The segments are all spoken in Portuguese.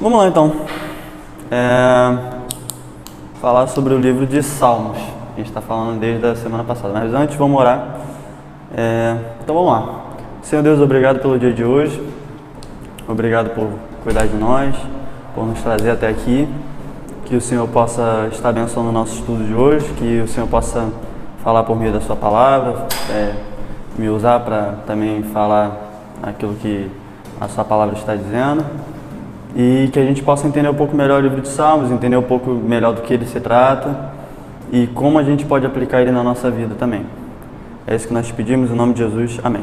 Vamos lá então. Falar sobre o livro de Salmos. A gente está falando desde a semana passada, mas antes vamos orar. Então vamos lá. Senhor Deus, obrigado pelo dia de hoje. Obrigado por cuidar de nós, por nos trazer até aqui. Que o Senhor possa estar abençoando o nosso estudo de hoje, que o Senhor possa falar por meio da sua palavra, me usar para também falar aquilo que a sua palavra está dizendo, e que a gente possa entender um pouco melhor o livro de Salmos, entender um pouco melhor do que ele se trata e como a gente pode aplicar ele na nossa vida também. É isso que nós te pedimos, em nome de Jesus, amém.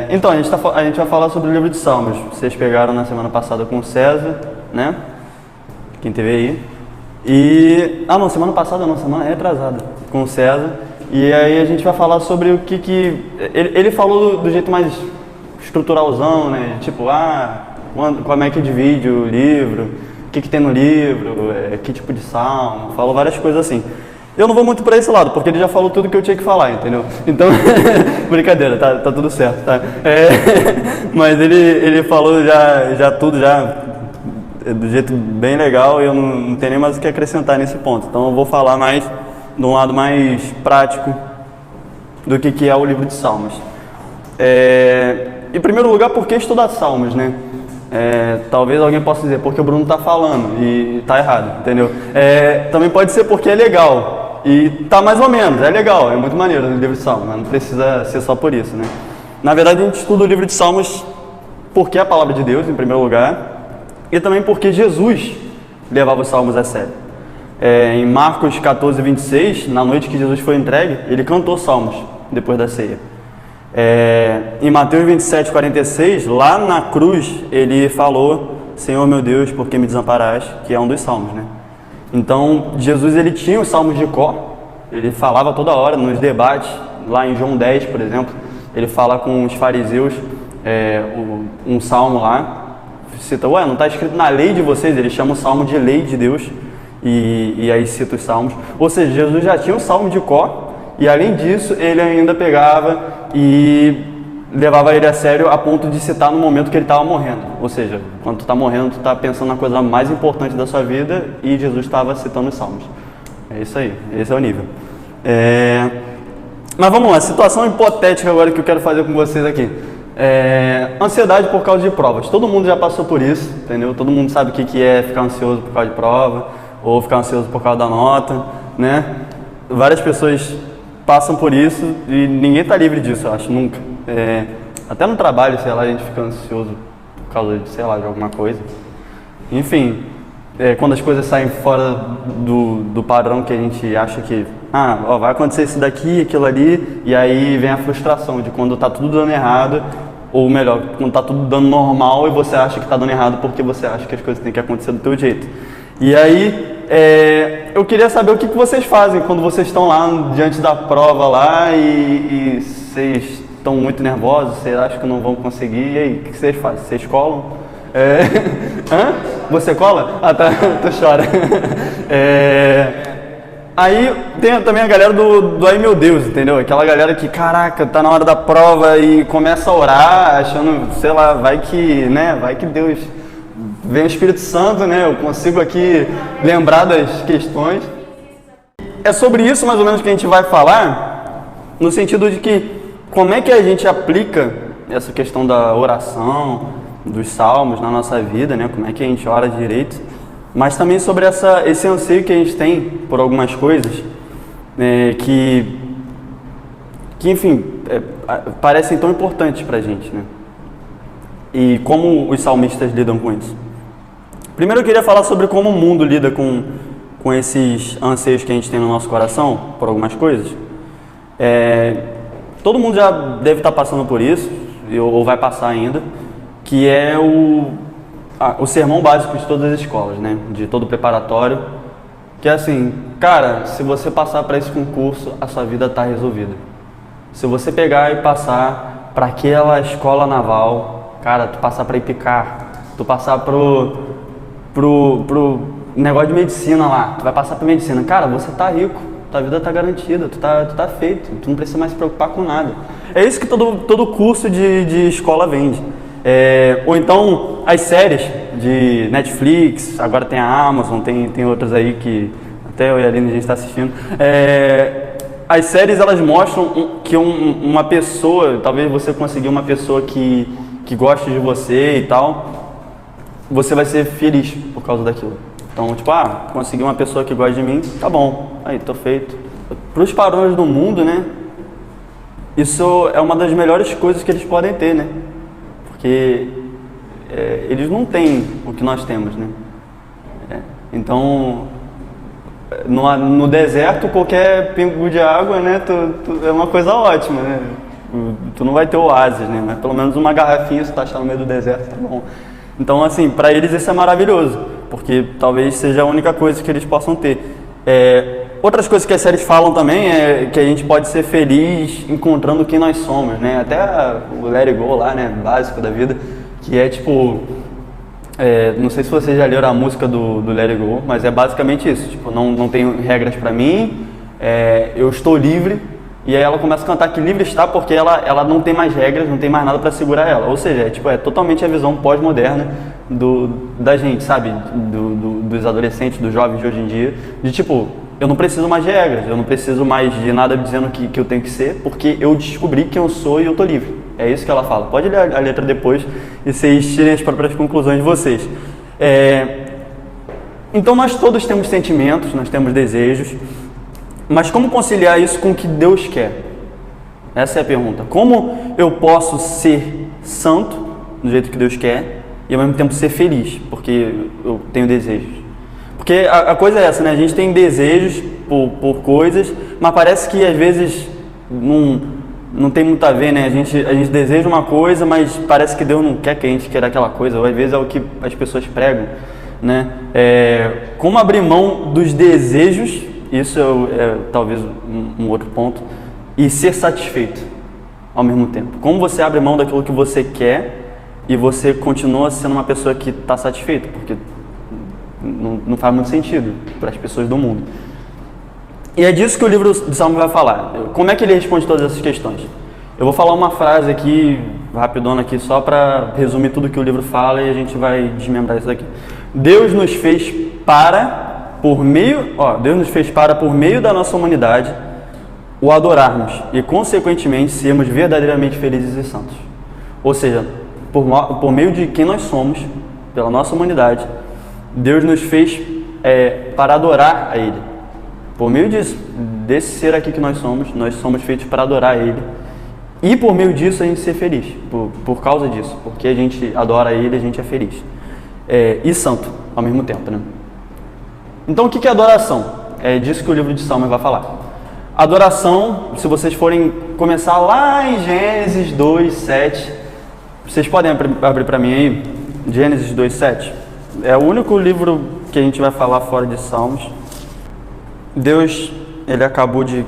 Então, a gente vai falar sobre o livro de Salmos. Vocês pegaram na semana passada com o César, né? Quem teve aí. Semana passada não, semana retrasada, com o César. E aí a gente vai falar sobre o que ele falou do jeito mais estruturalzão, né? Tipo, como é que divide o livro, o que tem no livro, que tipo de salmo, falou várias coisas assim. Eu não vou muito para esse lado, porque ele já falou tudo que eu tinha que falar, entendeu? Então, brincadeira, tá tudo certo, tá? Mas ele falou já tudo, do jeito bem legal, e eu não tenho nem mais o que acrescentar nesse ponto. Então eu vou falar mais de um lado mais prático do que é o livro de Salmos. Em primeiro lugar, por que estudar Salmos, né? Talvez alguém possa dizer, porque o Bruno tá falando e tá errado, entendeu? Também pode ser porque é legal, e tá mais ou menos, é legal, é muito maneiro o livro de Salmos, mas não precisa ser só por isso, né? Na verdade, a gente estuda o livro de Salmos porque é a palavra de Deus, em primeiro lugar, e também porque Jesus levava os Salmos a sério. Em Marcos 14, 26, na noite que Jesus foi entregue, ele cantou Salmos depois da ceia. Em Mateus 27, 46, lá na cruz, ele falou: Senhor meu Deus, por que me desamparaste? Que é um dos salmos, né? Então, Jesus, ele tinha os salmos de cor, ele falava toda hora nos debates, lá em João 10, por exemplo, ele fala com os fariseus, um salmo lá, cita, não está escrito na lei de vocês? Ele chama o salmo de lei de Deus, e aí cita os salmos. Ou seja, Jesus já tinha o salmo de cor, e além disso, ele ainda pegava e levava ele a sério a ponto de citar no momento que ele estava morrendo. Ou seja, quando tu está morrendo, tu está pensando na coisa mais importante da sua vida, e Jesus estava citando os salmos. É isso aí, esse é o nível. Mas vamos lá, situação hipotética agora que eu quero fazer com vocês aqui. Ansiedade por causa de provas. Todo mundo já passou por isso, entendeu? Todo mundo sabe o que é ficar ansioso por causa de prova, ou ficar ansioso por causa da nota, né? Várias pessoas passam por isso e ninguém está livre disso, eu acho, nunca. Até no trabalho, sei lá, a gente fica ansioso por causa de, sei lá, de alguma coisa. Enfim, quando as coisas saem fora do padrão que a gente acha que vai acontecer isso daqui, aquilo ali, e aí vem a frustração de quando está tudo dando errado, ou melhor, quando está tudo dando normal e você acha que está dando errado porque você acha que as coisas têm que acontecer do teu jeito. E aí, eu queria saber o que vocês fazem quando vocês estão lá diante da prova lá e vocês estão muito nervosos, vocês acham que não vão conseguir, e aí, o que vocês fazem? Vocês colam? Você cola? Tá, tu chora. Aí tem também a galera do ai meu Deus, entendeu? Aquela galera que, caraca, tá na hora da prova e começa a orar, achando, sei lá, vai que Deus... Vem o Espírito Santo, né? Eu consigo aqui lembrar das questões. É sobre isso mais ou menos que a gente vai falar, no sentido de que como é que a gente aplica essa questão da oração, dos salmos na nossa vida, né? Como é que a gente ora direito, mas também sobre esse anseio que a gente tem por algumas coisas, que enfim, parecem tão importantes pra gente, né? E como os salmistas lidam com isso. Primeiro eu queria falar sobre como o mundo lida com esses anseios que a gente tem no nosso coração, por algumas coisas. Todo mundo já deve estar passando por isso, ou vai passar ainda, que é o sermão básico de todas as escolas, né? De todo preparatório, que é assim, cara, se você passar para esse concurso, a sua vida está resolvida. Se você pegar e passar para aquela escola naval, cara, tu passar para Ipicar, tu passar pro negócio de medicina lá, tu vai passar para medicina, cara, você tá rico, tua vida tá garantida, tu tá feito, tu não precisa mais se preocupar com nada. É isso que todo curso de escola vende. Ou então as séries, de Netflix, agora tem a Amazon, tem outras aí que até eu e a Aline a gente está assistindo. As séries, elas mostram que uma pessoa, talvez você conseguir uma pessoa que goste de você e tal, você vai ser feliz por causa daquilo. Então, tipo, consegui uma pessoa que gosta de mim, tá bom, aí, tô feito. Para os padrões do mundo, né, isso é uma das melhores coisas que eles podem ter, né, porque eles não têm o que nós temos, né. Então, no deserto, qualquer pingo de água, né, é uma coisa ótima, né? Tu não vai ter oásis, né? Mas pelo menos uma garrafinha, se tu achar no meio do deserto, tá bom. Então, assim, para eles isso é maravilhoso, porque talvez seja a única coisa que eles possam ter. Outras coisas que as séries falam também é que a gente pode ser feliz encontrando quem nós somos, né? Até o Let It Go lá, né? Básico da vida, que é tipo... não sei se vocês já leram a música do Let It Go, mas é basicamente isso, tipo, não tenho regras pra mim, eu estou livre, e aí ela começa a cantar que livre está porque ela não tem mais regras, não tem mais nada pra segurar ela, ou seja, é totalmente a visão pós-moderna da gente, sabe, dos adolescentes, dos jovens de hoje em dia, de tipo, eu não preciso mais de regras, eu não preciso mais de nada dizendo que eu tenho que ser, porque eu descobri quem eu sou e eu tô livre. É isso que ela fala. Pode ler a letra depois e vocês tirem as próprias conclusões de vocês. Então nós todos temos sentimentos, nós temos desejos, mas como conciliar isso com o que Deus quer? Essa é a pergunta. Como eu posso ser santo, do jeito que Deus quer, e ao mesmo tempo ser feliz, porque eu tenho desejos? Porque a coisa é essa, né? A gente tem desejos por coisas, mas parece que às vezes não tem muito a ver, né? A gente deseja uma coisa, mas parece que Deus não quer que a gente queira aquela coisa, ou às vezes é o que as pessoas pregam, né? Como abrir mão dos desejos, isso é talvez um outro ponto, e ser satisfeito ao mesmo tempo. Como você abre mão daquilo que você quer e você continua sendo uma pessoa que está satisfeita, porque não faz muito sentido para as pessoas do mundo. E é disso que o livro de Salmos vai falar. Como é que ele responde todas essas questões? Eu vou falar uma frase aqui, rapidona aqui, só para resumir tudo que o livro fala e a gente vai desmembrar isso daqui. Deus nos fez por meio da nossa humanidade, o adorarmos e, consequentemente, sermos verdadeiramente felizes e santos. Ou seja, por meio de quem nós somos, pela nossa humanidade, Deus nos fez para adorar a Ele. Por meio desse ser aqui que nós somos feitos para adorar Ele. E por meio disso a gente ser feliz, por causa disso. Porque a gente adora Ele, a gente é feliz. E santo, ao mesmo tempo, né? Então o que é adoração? É disso que o livro de Salmos vai falar. Adoração, se vocês forem começar lá em Gênesis 2, 7, vocês podem abrir para mim aí, Gênesis 2, 7. É o único livro que a gente vai falar fora de Salmos. Deus, Ele acabou de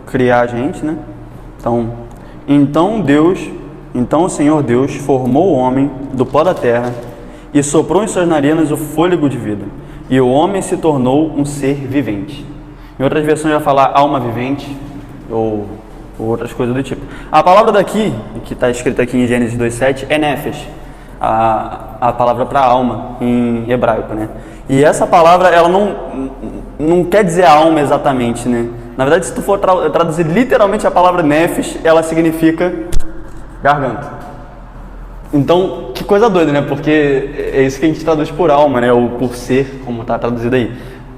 criar a gente, né? Então o Senhor Deus formou o homem do pó da terra e soprou em suas narinas o fôlego de vida. E o homem se tornou um ser vivente. Em outras versões vai falar alma vivente ou outras coisas do tipo. A palavra daqui, que está escrita aqui em Gênesis 2,7, é nefesh, a palavra para alma em hebraico, né? E essa palavra, ela não quer dizer alma exatamente, né? Na verdade, se tu for traduzir literalmente a palavra nefesh, ela significa garganta. Então, que coisa doida, né? Porque é isso que a gente traduz por alma, né? Ou por ser, como está traduzido aí.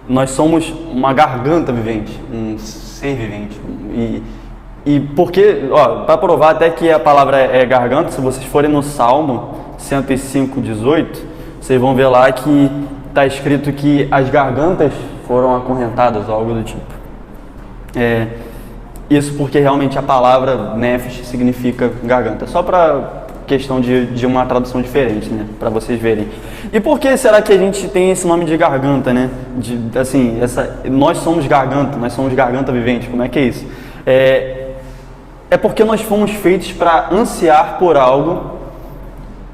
Nós somos uma garganta vivente, um ser vivente. E porque, para provar até que a palavra é garganta, se vocês forem no Salmo 105:18, vocês vão ver lá que está escrito que as gargantas foram acorrentadas, ou algo do tipo. Isso porque realmente a palavra nefesh significa garganta. Só para questão de uma tradução diferente, né? Para vocês verem. E por que será que a gente tem esse nome de garganta, né? Nós somos garganta vivente. Como é que é isso? É porque nós fomos feitos para ansiar por algo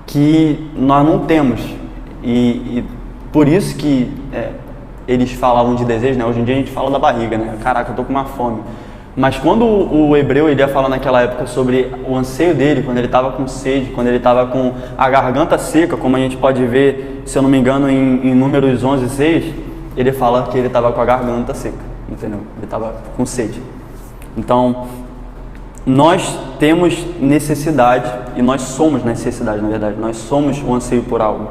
que nós não temos. E por isso que eles falavam de desejo, né? Hoje em dia a gente fala da barriga, né? Caraca, eu tô com uma fome. Mas quando o hebreu ele ia falar naquela época sobre o anseio dele, quando ele estava com sede, quando ele estava com a garganta seca, como a gente pode ver, se eu não me engano, em Números 11:6, ele fala que ele estava com a garganta seca, entendeu? Ele estava com sede. Então, nós temos necessidade, e nós somos necessidade, na verdade, nós somos o anseio por algo.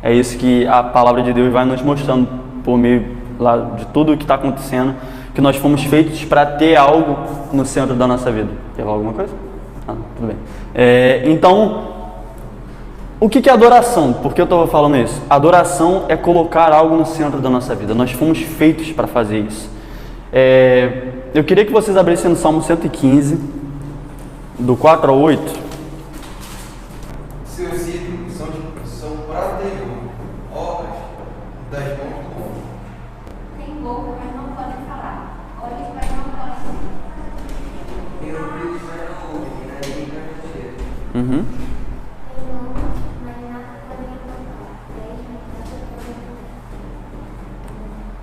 É isso que a palavra de Deus vai nos mostrando por meio lá de tudo o que está acontecendo, que nós fomos feitos para ter algo no centro da nossa vida. Quer falar alguma coisa? Ah, tudo bem. Então, o que é adoração? Por que eu estou falando isso? Adoração é colocar algo no centro da nossa vida. Nós fomos feitos para fazer isso. Eu queria que vocês abrissem no Salmo 115, do 4 ao 8. Seus ídolos são prata e ouro, obras das mãos do homem. Tem boca, mas não podem falar. Olhos, mas não podem ver. Tem ouvidos, mas não ouvem, e nariz, mas não cheiram. Uhum. Tem mãos, mas nada podem apontar. Pés, mas nada podem andar.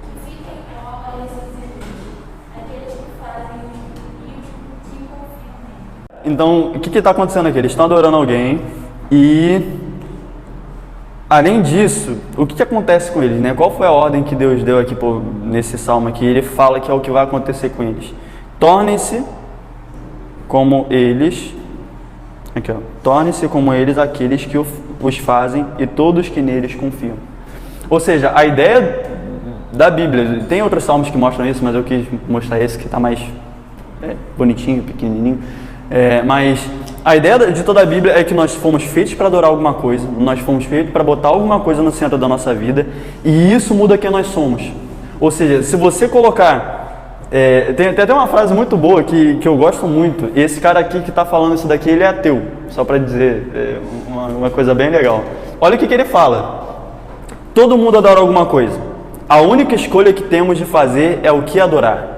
Que fiquem pó a esses ídolos, aqueles que fazem e os que confiam nele. Então, o que está acontecendo aqui? Eles estão adorando alguém e, além disso, o que acontece com eles, né? Qual foi a ordem que Deus deu aqui nesse salmo aqui? Ele fala que é o que vai acontecer com eles. Tornem-se como eles, aqui ó, tornem-se como eles aqueles que os fazem e todos que neles confiam. Ou seja, a ideia da Bíblia, tem outros salmos que mostram isso, mas eu quis mostrar esse que está mais bonitinho, pequenininho. Mas a ideia de toda a Bíblia é que nós fomos feitos para adorar alguma coisa, nós fomos feitos para botar alguma coisa no centro da nossa vida, e isso muda quem nós somos. Ou seja, se você colocar... tem até uma frase muito boa que eu gosto muito. Esse cara aqui que está falando isso daqui, ele é ateu, só para dizer uma coisa bem legal. Olha o que ele fala: todo mundo adora alguma coisa, a única escolha que temos de fazer é o que adorar.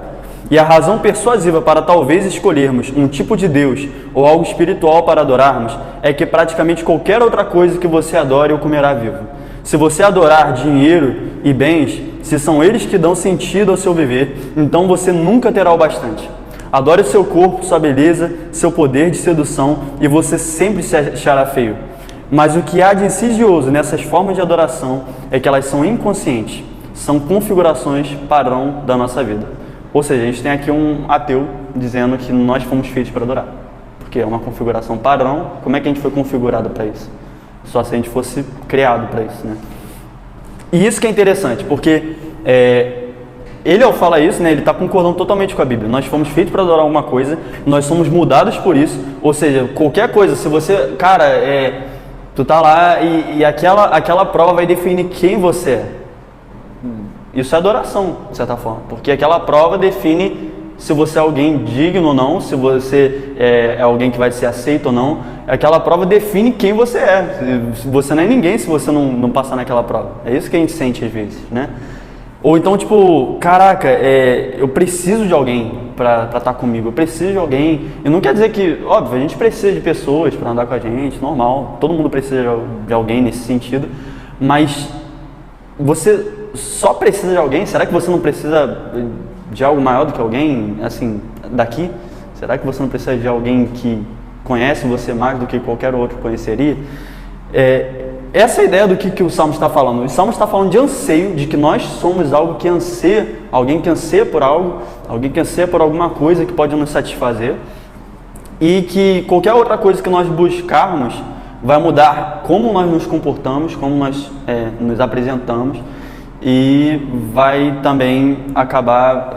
E a razão persuasiva para talvez escolhermos um tipo de Deus ou algo espiritual para adorarmos é que praticamente qualquer outra coisa que você adore o comerá vivo. Se você adorar dinheiro e bens, se são eles que dão sentido ao seu viver, então você nunca terá o bastante. Adore seu corpo, sua beleza, seu poder de sedução e você sempre se achará feio. Mas o que há de insidioso nessas formas de adoração é que elas são inconscientes, são configurações padrão da nossa vida. Ou seja, a gente tem aqui um ateu dizendo que nós fomos feitos para adorar, porque é uma configuração padrão. Como é que a gente foi configurado para isso? Só se a gente fosse criado para isso, né? E isso que é interessante, porque ele, ao falar isso, né, ele está concordando totalmente com a Bíblia. Nós fomos feitos para adorar alguma coisa, nós somos mudados por isso. Ou seja, qualquer coisa, se você, cara, tu tá lá e aquela prova vai definir quem você é. Isso é adoração, de certa forma, porque aquela prova define se você é alguém digno ou não, se você é alguém que vai ser aceito ou não. Aquela prova define quem você é. Você não é ninguém se você não passar naquela prova. É isso que a gente sente às vezes, né? Ou então, tipo, caraca, eu preciso de alguém para estar comigo, eu preciso de alguém. E não quer dizer que, óbvio, a gente precisa de pessoas para andar com a gente, normal, todo mundo precisa de alguém nesse sentido, mas você só precisa de alguém? Será que você não precisa de algo maior do que alguém, assim, daqui? Será que você não precisa de alguém que conhece você mais do que qualquer outro conheceria? Essa é a ideia do que o Salmo está falando. O Salmo está falando de anseio, de que nós somos algo que anseia, alguém que anseia por algo, alguém que anseia por alguma coisa que pode nos satisfazer, e que qualquer outra coisa que nós buscarmos vai mudar como nós nos comportamos, como nós nos apresentamos, e vai também acabar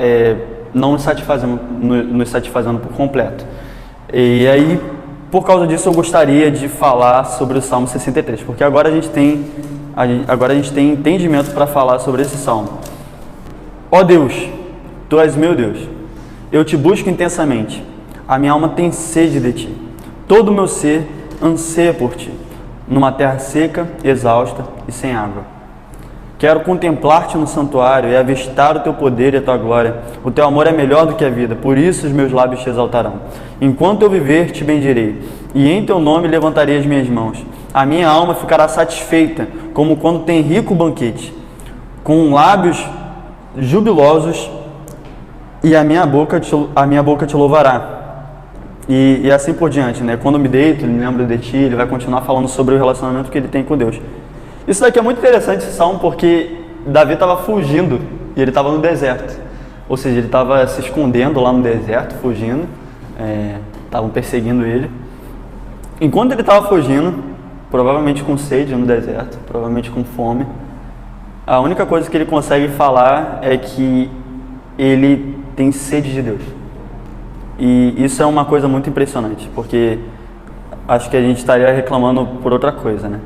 não nos satisfazendo por completo. E aí, por causa disso, eu gostaria de falar sobre o Salmo 63, porque agora a gente tem entendimento para falar sobre esse Salmo. Ó Deus, Tu és meu Deus, eu te busco intensamente, a minha alma tem sede de Ti, todo o meu ser anseia por Ti, numa terra seca, exausta e sem água. Quero contemplar-te no santuário e avistar o teu poder e a tua glória. O teu amor é melhor do que a vida, por isso os meus lábios te exaltarão. Enquanto eu viver, te bendirei, e em teu nome levantarei as minhas mãos. A minha alma ficará satisfeita, como quando tem rico banquete. Com lábios jubilosos e a minha boca te louvará. E assim por diante, né? Quando me deito, ele me lembra de ti, ele vai continuar falando sobre o relacionamento que ele tem com Deus. Isso daqui é muito interessante, esse salmo, porque Davi estava fugindo e ele estava no deserto. Ou seja, ele estava se escondendo lá no deserto, fugindo, estavam perseguindo ele. Enquanto ele estava fugindo, provavelmente com sede no deserto, provavelmente com fome, a única coisa que ele consegue falar é que ele tem sede de Deus. E isso é uma coisa muito impressionante, porque acho que a gente estaria reclamando por outra coisa, né?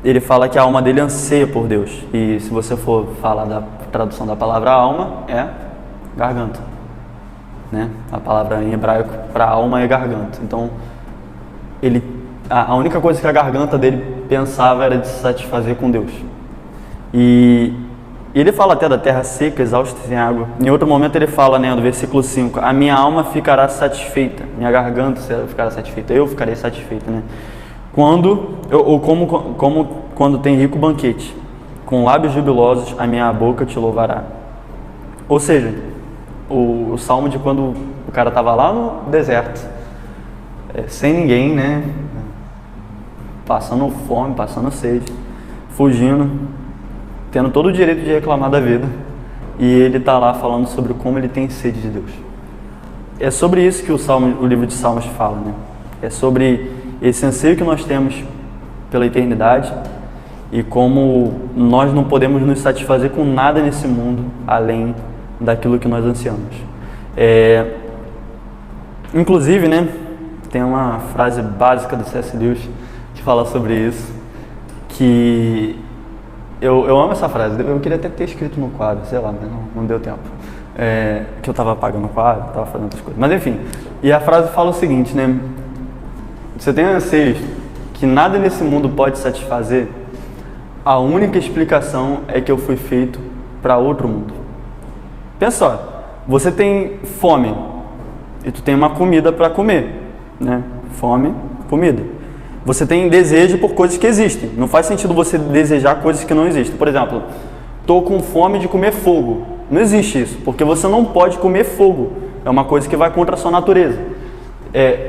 Ele fala que a alma dele anseia por Deus. E se você for falar da tradução da palavra alma, é garganta, né? A palavra em hebraico para alma é garganta. Então, a única coisa que a garganta dele pensava era de se satisfazer com Deus. E ele fala até da terra seca, exausta sem água. Em outro momento ele fala, né, no versículo 5, a minha alma ficará satisfeita, minha garganta ficará satisfeita, eu ficarei satisfeito, né? Como quando tem rico banquete, com lábios jubilosos a minha boca te louvará. Ou seja, o salmo de quando o cara estava lá no deserto, sem ninguém, né? Passando fome, passando sede, fugindo, tendo todo o direito de reclamar da vida, e ele está lá falando sobre como ele tem sede de Deus. É sobre isso que o livro de Salmos fala, né? É sobre esse anseio que nós temos pela eternidade e como nós não podemos nos satisfazer com nada nesse mundo além daquilo que nós ansiamos. Inclusive, né, tem uma frase básica do C.S. Lewis que fala sobre isso, que eu amo essa frase. Eu queria até ter escrito no quadro, sei lá, mas não deu tempo. Que eu estava apagando o quadro, estava fazendo outras coisas. Mas enfim, e a frase fala o seguinte, né? Você tem anseios que nada nesse mundo pode satisfazer, a única explicação é que eu fui feito para outro mundo. Pensa só, você tem fome e tu tem uma comida para comer, né? Fome, comida. Você tem desejo por coisas que existem. Não faz sentido você desejar coisas que não existem. Por exemplo, estou com fome de comer fogo. Não existe isso, porque você não pode comer fogo. É uma coisa que vai contra a sua natureza.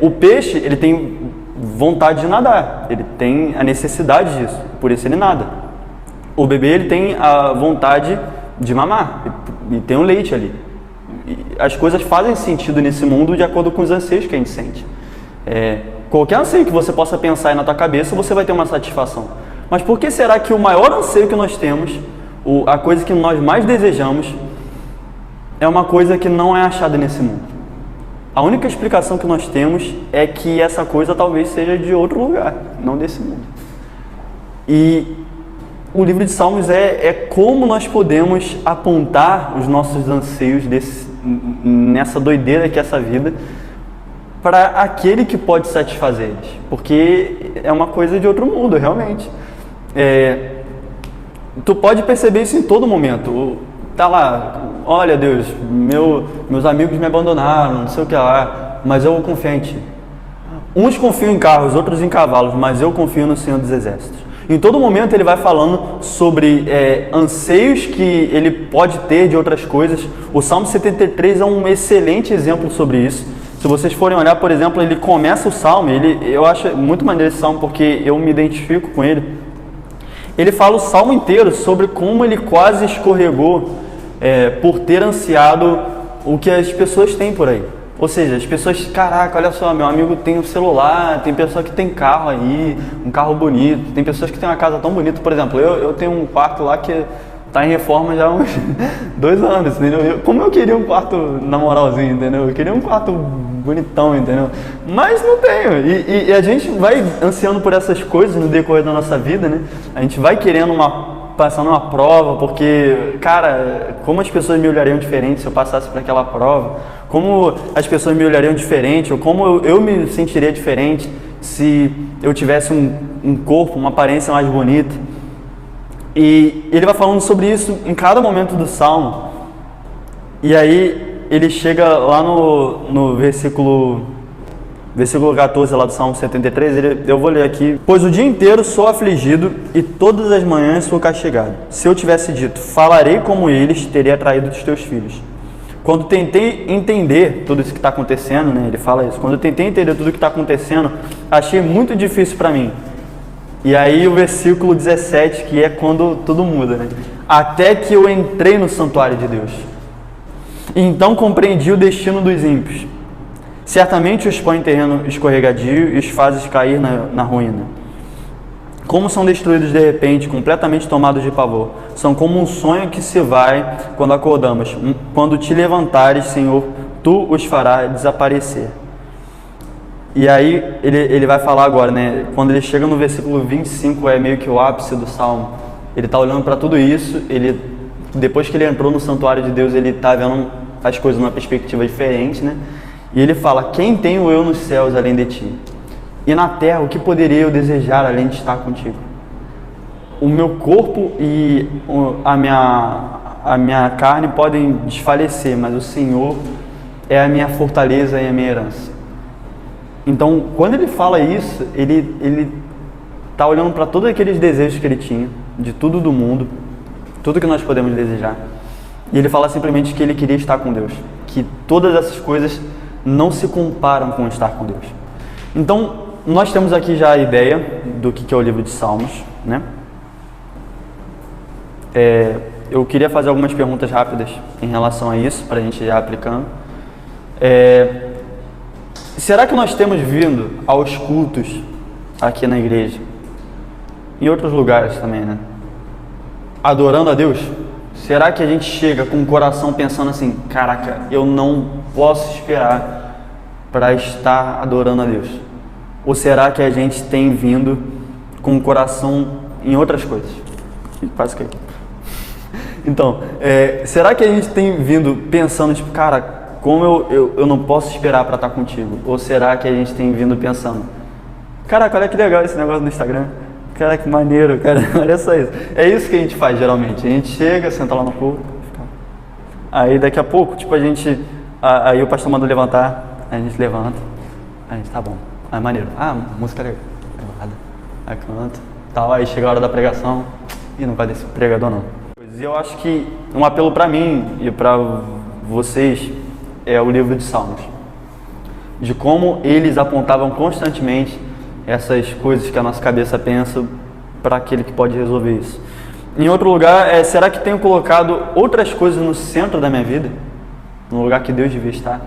O peixe, ele tem vontade de nadar. Ele tem a necessidade disso, por isso ele nada. O bebê, ele tem a vontade de mamar. E tem o leite ali. E as coisas fazem sentido nesse mundo de acordo com os anseios que a gente sente. Qualquer anseio que você possa pensar aí na tua cabeça, você vai ter uma satisfação. Mas por que será que o maior anseio que nós temos, a coisa que nós mais desejamos, é uma coisa que não é achada nesse mundo? A única explicação que nós temos é que essa coisa talvez seja de outro lugar, não desse mundo. E o livro de Salmos é como nós podemos apontar os nossos anseios nessa doideira que é essa vida, para aquele que pode satisfazer eles, porque é uma coisa de outro mundo, realmente. Tu pode perceber isso em todo momento. Tá lá, olha Deus, meus amigos me abandonaram, não sei o que lá, mas eu vou confiar em Ti. Uns confiam em carros, outros em cavalos, mas eu confio no Senhor dos Exércitos. Em todo momento ele vai falando sobre anseios que ele pode ter de outras coisas. O Salmo 73 é um excelente exemplo sobre isso. Se vocês forem olhar, por exemplo, ele começa o Salmo, eu acho muito maneiro esse Salmo porque eu me identifico com ele. Ele fala o Salmo inteiro sobre como ele quase escorregou por ter ansiado o que as pessoas têm por aí. Ou seja, as pessoas, caraca, olha só, meu amigo tem um celular, tem pessoa que tem carro aí, um carro bonito, tem pessoas que têm uma casa tão bonita. Por exemplo, eu tenho um quarto lá que está em reforma já há uns 2 anos, entendeu? Como eu queria um quarto na moralzinho, entendeu? Eu queria um quarto bonitão, entendeu? Mas não tenho. E a gente vai ansiando por essas coisas no decorrer da nossa vida, né? A gente vai querendo passar numa prova, porque, cara, como as pessoas me olhariam diferente se eu passasse por aquela prova? Como as pessoas me olhariam diferente? Ou como eu me sentiria diferente se eu tivesse um corpo, uma aparência mais bonita? E ele vai falando sobre isso em cada momento do Salmo. E aí ele chega lá no versículo 14 lá do Salmo 73, eu vou ler aqui. Pois o dia inteiro sou afligido e todas as manhãs sou castigado. Se eu tivesse dito, falarei como eles, teria atraído os teus filhos. Quando tentei entender tudo isso que está acontecendo, né? Ele fala isso. Quando eu tentei entender tudo o que está acontecendo, achei muito difícil para mim. E aí o versículo 17, que é quando tudo muda, né? Até que eu entrei no santuário de Deus. E então compreendi o destino dos ímpios. Certamente os põe em terreno escorregadio e os fazes cair na ruína. Como são destruídos de repente, completamente tomados de pavor. São como um sonho que se vai quando acordamos. Quando te levantares, Senhor, tu os farás desaparecer. E aí ele vai falar agora, né? Quando ele chega no versículo 25, é meio que o ápice do Salmo. Ele está olhando para tudo isso, depois que ele entrou no santuário de Deus, ele está vendo as coisas numa perspectiva diferente, né? E ele fala, quem tenho eu nos céus além de ti? E na terra, o que poderia eu desejar além de estar contigo? O meu corpo e a minha carne podem desfalecer, mas o Senhor é a minha fortaleza e a minha herança. Então, quando ele fala isso, ele está olhando para todos aqueles desejos que ele tinha, de tudo do mundo, tudo que nós podemos desejar. E ele fala simplesmente que ele queria estar com Deus, que todas essas coisas não se comparam com estar com Deus. Então, nós temos aqui já a ideia do que é o livro de Salmos, né? Eu queria fazer algumas perguntas rápidas em relação a isso, para a gente já aplicando. Será que nós temos vindo aos cultos aqui na igreja, em outros lugares também, né? Adorando a Deus? Será que a gente chega com o coração pensando assim, caraca, eu não posso esperar para estar adorando a Deus? Ou será que a gente tem vindo com o coração em outras coisas? Quase que aqui. Então, será que a gente tem vindo pensando, tipo, cara, como eu não posso esperar para estar contigo? Ou será que a gente tem vindo pensando, caraca, olha que legal esse negócio no Instagram, cara, que maneiro, cara, olha só isso. É isso que a gente faz geralmente, a gente chega, senta lá no culto, aí daqui a pouco, tipo, aí o pastor manda levantar, a gente levanta, a gente, tá bom, aí maneiro, música legal, aí canta, tal, aí chega a hora da pregação, e não vai desse pregador não. E eu acho que um apelo para mim e para vocês é o livro de Salmos, de como eles apontavam constantemente essas coisas que a nossa cabeça pensa para aquele que pode resolver isso. Em outro lugar, será que tenho colocado outras coisas no centro da minha vida, no lugar que Deus devia estar?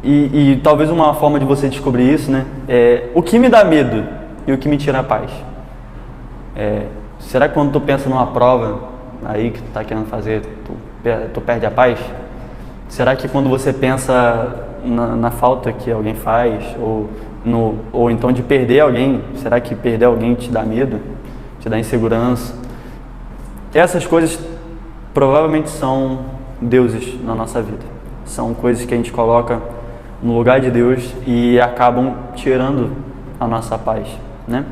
E talvez uma forma de você descobrir isso, né, o que me dá medo e o que me tira a paz. Será que quando tu pensa numa prova aí que tu está querendo fazer, tu perde a paz? Será que quando você pensa na falta que alguém faz, ou então de perder alguém, será que perder alguém te dá medo, te dá insegurança? Essas coisas provavelmente são deuses na nossa vida, são coisas que a gente coloca no lugar de Deus e acabam tirando a nossa paz, né?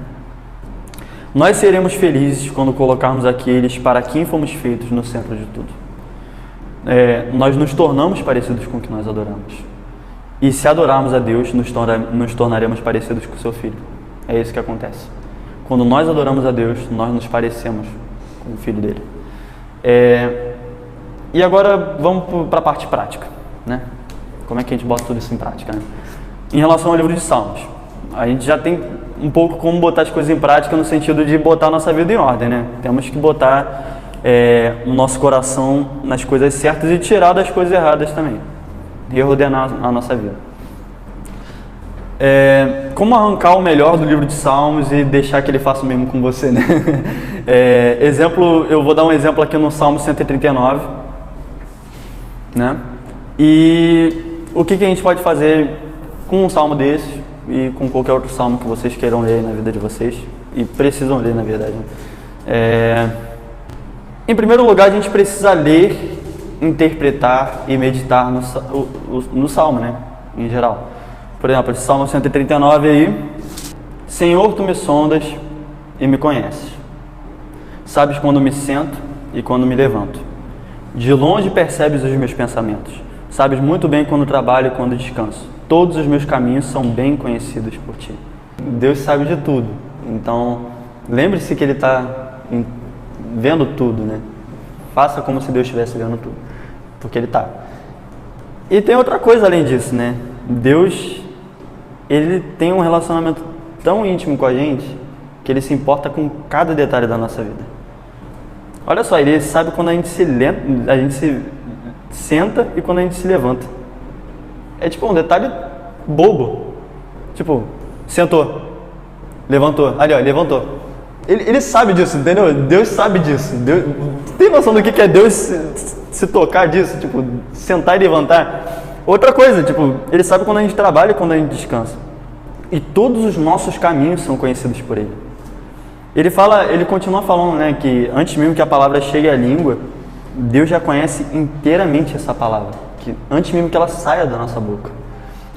Nós seremos felizes quando colocarmos aqueles para quem fomos feitos no centro de tudo. Nós nos tornamos parecidos com o que nós adoramos. E se adorarmos a Deus, nos tornaremos parecidos com o seu Filho. É isso que acontece. Quando nós adoramos a Deus, nós nos parecemos com o Filho dele. E agora vamos para a parte prática, né? Como é que a gente bota tudo isso em prática, né? Em relação ao livro de Salmos, a gente já tem um pouco como botar as coisas em prática no sentido de botar a nossa vida em ordem, né? Temos que botar o nosso coração nas coisas certas e tirar das coisas erradas também. Reordenar a nossa vida. Como arrancar o melhor do livro de Salmos e deixar que ele faça o mesmo com você, né? Eu vou dar um exemplo aqui no Salmo 139, né? E o que a gente pode fazer com um salmo desse e com qualquer outro salmo que vocês queiram ler na vida de vocês e precisam ler, na verdade, né? Em primeiro lugar, a gente precisa ler, interpretar e meditar no salmo, né? Em geral. Por exemplo, esse Salmo 139 aí: Senhor, tu me sondas e me conheces. Sabes quando me sento e quando me levanto. De longe percebes os meus pensamentos. Sabes muito bem quando trabalho e quando descanso. Todos os meus caminhos são bem conhecidos por ti. Deus sabe de tudo. Então, lembre-se que Ele está vendo tudo, né? Faça como se Deus estivesse vendo tudo, porque Ele está. E tem outra coisa além disso, né? Deus, Ele tem um relacionamento tão íntimo com a gente que Ele se importa com cada detalhe da nossa vida. Olha só, Ele sabe quando a gente se senta e quando a gente se levanta. É tipo um detalhe bobo. Tipo, sentou, levantou, ali ó, levantou. Ele sabe disso, entendeu? Deus sabe disso. Deus, tem noção do que é Deus se tocar disso? Tipo, sentar e levantar? Outra coisa, tipo, Ele sabe quando a gente trabalha e quando a gente descansa. E todos os nossos caminhos são conhecidos por Ele. Ele continua falando, né, que antes mesmo que a palavra chegue à língua, Deus já conhece inteiramente essa palavra, que antes mesmo que ela saia da nossa boca.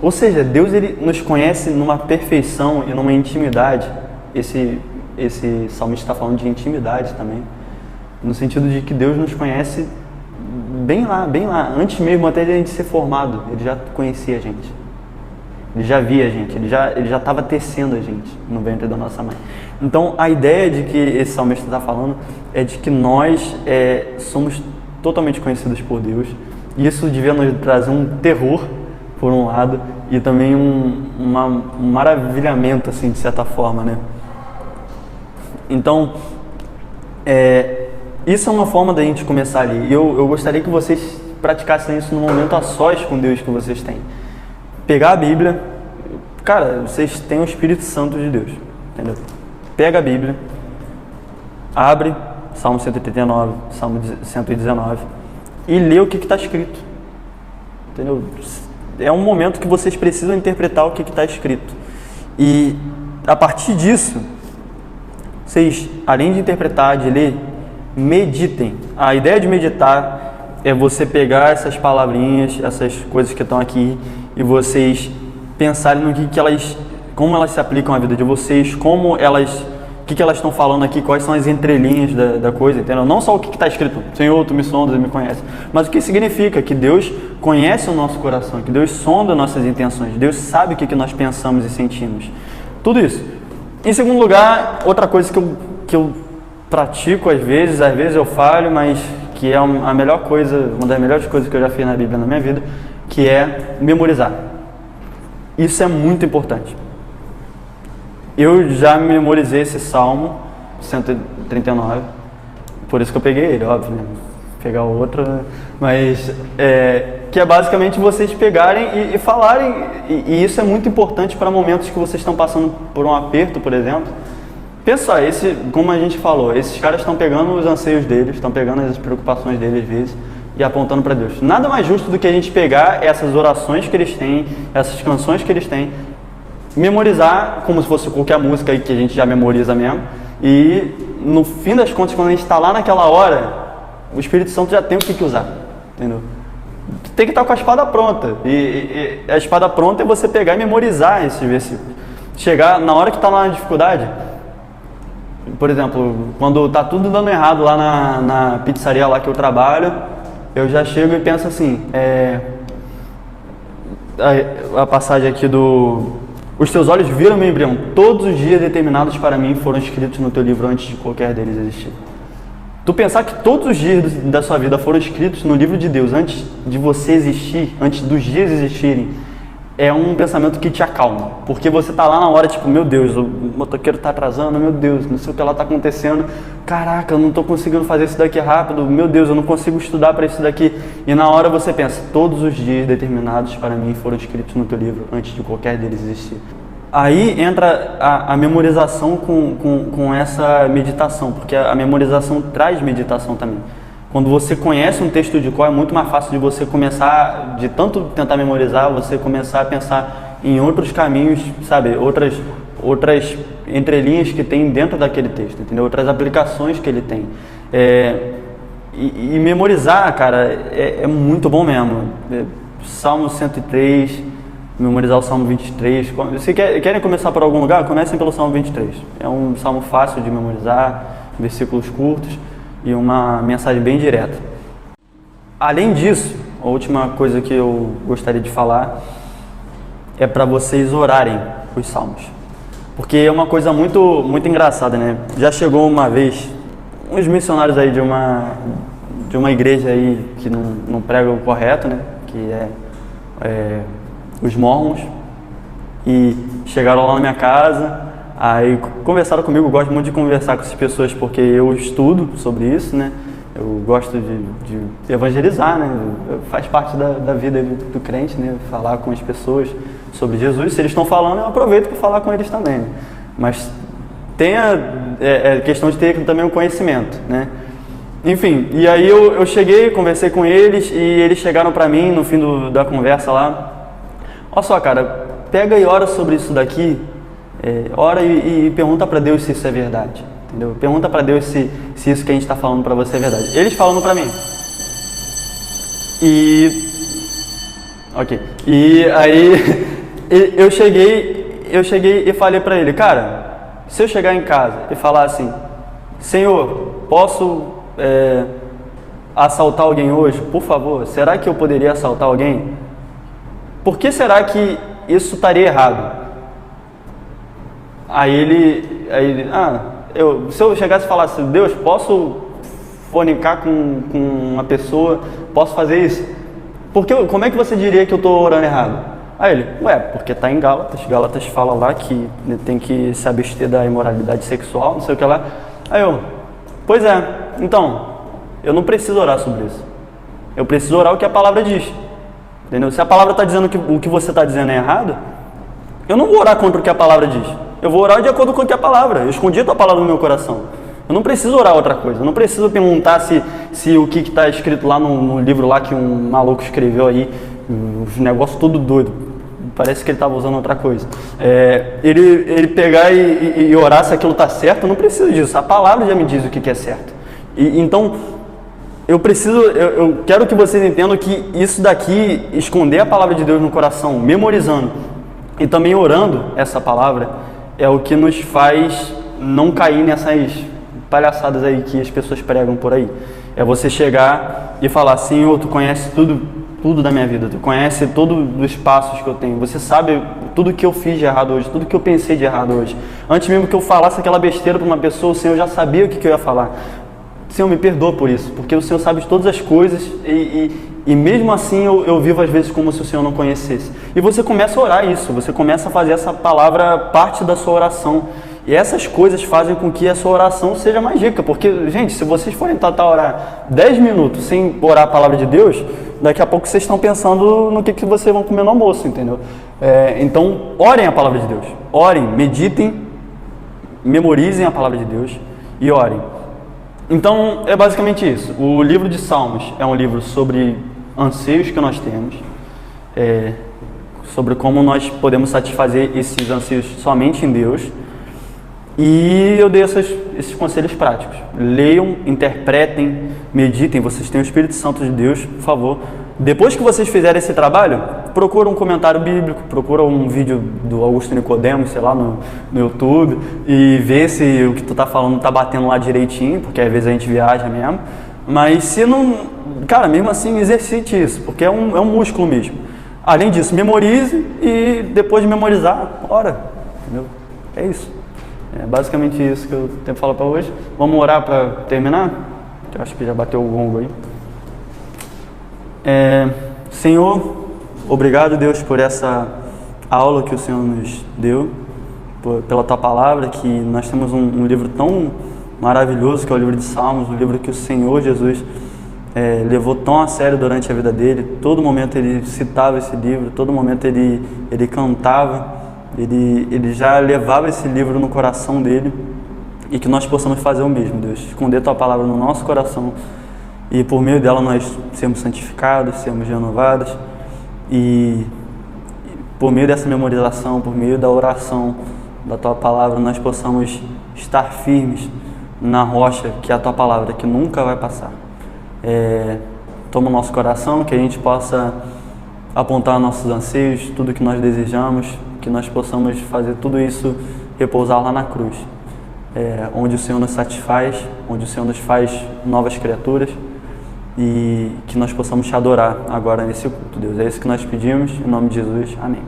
Ou seja, Deus, Ele nos conhece numa perfeição e numa intimidade. Esse salmista está falando de intimidade também, no sentido de que Deus nos conhece bem lá, antes mesmo até de a gente ser formado. Ele já conhecia a gente, Ele já via a gente, Ele já estava tecendo a gente no ventre da nossa mãe. Então a ideia de que esse salmista está falando é de que nós somos totalmente conhecidos por Deus, e isso devia nos trazer um terror por um lado e também um maravilhamento, assim, de certa forma, né? Então, isso é uma forma da gente começar ali. E eu gostaria que vocês praticassem isso no momento a sós com Deus que vocês têm. Pegar a Bíblia, cara, vocês têm o Espírito Santo de Deus, entendeu? Pega a Bíblia, abre Salmo 139, Salmo 119 e lê o que está escrito, entendeu? É um momento que vocês precisam interpretar o que está escrito. E a partir disso, vocês, além de interpretar, de ler, meditem. A ideia de meditar é você pegar essas palavrinhas, essas coisas que estão aqui, e vocês pensarem no como elas se aplicam à vida de vocês, o que elas estão falando aqui, quais são as entrelinhas da coisa, entendeu? Não só o que está escrito, Senhor, Tu me sondas e me conheces, mas o que significa que Deus conhece o nosso coração, que Deus sonda nossas intenções, Deus sabe o que nós pensamos e sentimos. Tudo isso. Em segundo lugar, outra coisa que eu pratico às vezes eu falho, mas que é a melhor coisa, uma das melhores coisas que eu já fiz na Bíblia na minha vida, que é memorizar. Isso é muito importante. Eu já memorizei esse Salmo 139, por isso que eu peguei ele, óbvio, né? Pegar o outro, mas que é basicamente vocês pegarem e falarem, e isso é muito importante para momentos que vocês estão passando por um aperto, por exemplo. Pensa, como a gente falou, esses caras estão pegando os anseios deles, estão pegando as preocupações deles às vezes e apontando para Deus. Nada mais justo do que a gente pegar essas orações que eles têm, essas canções que eles têm, memorizar como se fosse qualquer música aí que a gente já memoriza mesmo, e no fim das contas, quando a gente está lá naquela hora, o Espírito Santo já tem o que usar, entendeu? Tem que estar com a espada pronta, e a espada pronta é você pegar e memorizar esses versículos. Chegar na hora que está lá na dificuldade, por exemplo, quando está tudo dando errado lá na pizzaria lá que eu trabalho, eu já chego e penso assim, a passagem aqui os teus olhos viram meu embrião, todos os dias determinados para mim foram escritos no teu livro antes de qualquer deles existir. Tu pensar que todos os dias da sua vida foram escritos no livro de Deus antes de você existir, antes dos dias existirem, é um pensamento que te acalma, porque você tá lá na hora, tipo, meu Deus, o motoqueiro tá atrasando, meu Deus, não sei o que lá tá acontecendo, caraca, eu não tô conseguindo fazer isso daqui rápido, meu Deus, eu não consigo estudar para isso daqui, e na hora você pensa, todos os dias determinados para mim foram escritos no teu livro antes de qualquer deles existir. Aí entra a memorização com essa meditação, porque a memorização traz meditação também. Quando você conhece um texto de cor, é muito mais fácil de você começar, de tanto tentar memorizar, você começar a pensar em outros caminhos, sabe? Outras entrelinhas que tem dentro daquele texto, entendeu? Outras aplicações que ele tem. E memorizar, cara, é muito bom mesmo. Salmo 103, memorizar o Salmo 23. Se querem começar por algum lugar, comecem pelo Salmo 23. É um salmo fácil de memorizar, versículos curtos e uma mensagem bem direta. Além disso, a última coisa que eu gostaria de falar é para vocês orarem os salmos, porque é uma coisa muito, muito engraçada, né? Já chegou uma vez uns missionários aí de uma igreja aí que não prega o correto, né? Que é os Mormons. E chegaram lá na minha casa, aí conversaram comigo. Eu gosto muito de conversar com essas pessoas porque eu estudo sobre isso, né? Eu gosto de evangelizar, né? Faz parte da vida do crente, né? Falar com as pessoas sobre Jesus. Se eles estão falando, eu aproveito para falar com eles também, né? Mas tem a questão de ter também um conhecimento, né? Enfim, e aí eu cheguei, conversei com eles e eles chegaram para mim no fim da conversa lá. Olha só, cara, pega e ora sobre isso daqui, ora e pergunta para Deus se isso é verdade, entendeu? Pergunta para Deus se isso que a gente está falando para você é verdade. Eles falando para mim. E aí eu cheguei e falei para ele, cara, se eu chegar em casa e falar assim, Senhor, posso assaltar alguém hoje, por favor? Será que eu poderia assaltar alguém? Por que será que isso estaria errado? Aí ele se eu chegasse e falasse, Deus, posso fornicar com uma pessoa, posso fazer isso? Como é que você diria que eu estou orando errado? Aí ele, porque está em Gálatas fala lá que tem que se abster da imoralidade sexual, não sei o que lá. Aí eu, pois é, então, eu não preciso orar sobre isso. Eu preciso orar o que a palavra diz. Entendeu? Se a palavra está dizendo que o que você está dizendo é errado, eu não vou orar contra o que a palavra diz. Eu vou orar de acordo com o que a palavra. Eu escondi a tua palavra no meu coração. Eu não preciso orar outra coisa. Eu não preciso perguntar se o que está escrito lá no livro lá que um maluco escreveu aí, os negócios todo doido. Parece que ele estava usando outra coisa. Ele pegar e orar se aquilo está certo, eu não preciso disso. A palavra já me diz o que é certo. Então, eu quero que vocês entendam que isso daqui, esconder a palavra de Deus no coração, memorizando e também orando essa palavra, é o que nos faz não cair nessas palhaçadas aí que as pessoas pregam por aí. É você chegar e falar, Senhor, tu conhece tudo da minha vida, tu conhece todos os passos que eu tenho, você sabe tudo que eu fiz de errado hoje, tudo que eu pensei de errado hoje. Antes mesmo que eu falasse aquela besteira para uma pessoa, o Senhor já sabia o que eu ia falar. Senhor, me perdoa por isso, porque o Senhor sabe de todas as coisas e mesmo assim eu vivo às vezes como se o Senhor não conhecesse. E você começa a orar isso, você começa a fazer essa palavra parte da sua oração. E essas coisas fazem com que a sua oração seja mais rica, porque, gente, se vocês forem tentar orar 10 minutos sem orar a palavra de Deus, daqui a pouco vocês estão pensando no que vocês vão comer no almoço, entendeu? Então, orem a palavra de Deus, orem, meditem, memorizem a palavra de Deus e orem. Então, é basicamente isso. O livro de Salmos é um livro sobre anseios que nós temos, sobre como nós podemos satisfazer esses anseios somente em Deus. E eu dei esses conselhos práticos. Leiam, interpretem, meditem. Vocês têm o Espírito Santo de Deus, por favor. Depois que vocês fizerem esse trabalho, procura um comentário bíblico, procura um vídeo do Augusto Nicodemos, sei lá, no YouTube, e vê se o que tu tá falando tá batendo lá direitinho, porque às vezes a gente viaja mesmo. Mas se não... Cara, mesmo assim, exercite isso, porque é um músculo mesmo. Além disso, memorize e depois de memorizar, ora. Entendeu? É isso. É basicamente isso que eu tenho para falar para hoje. Vamos orar para terminar? Eu acho que já bateu o gongo aí. Senhor, obrigado, Deus, por essa aula que o Senhor nos deu, pela Tua palavra, que nós temos um livro tão maravilhoso que é o livro de Salmos, um livro que o Senhor Jesus levou tão a sério durante a vida dele. Todo momento ele citava esse livro, todo momento ele cantava, ele já levava esse livro no coração dele, e que nós possamos fazer o mesmo, Deus, esconder Tua palavra no nosso coração, e por meio dela nós sermos santificados, sermos renovados, e por meio dessa memorização, por meio da oração da Tua palavra, nós possamos estar firmes na rocha que é a Tua palavra, que nunca vai passar. Toma o nosso coração, que a gente possa apontar nossos anseios, tudo que nós desejamos, que nós possamos fazer tudo isso repousar lá na cruz, onde o Senhor nos satisfaz, onde o Senhor nos faz novas criaturas, e que nós possamos Te adorar agora nesse culto, Deus. É isso que nós pedimos, em nome de Jesus. Amém.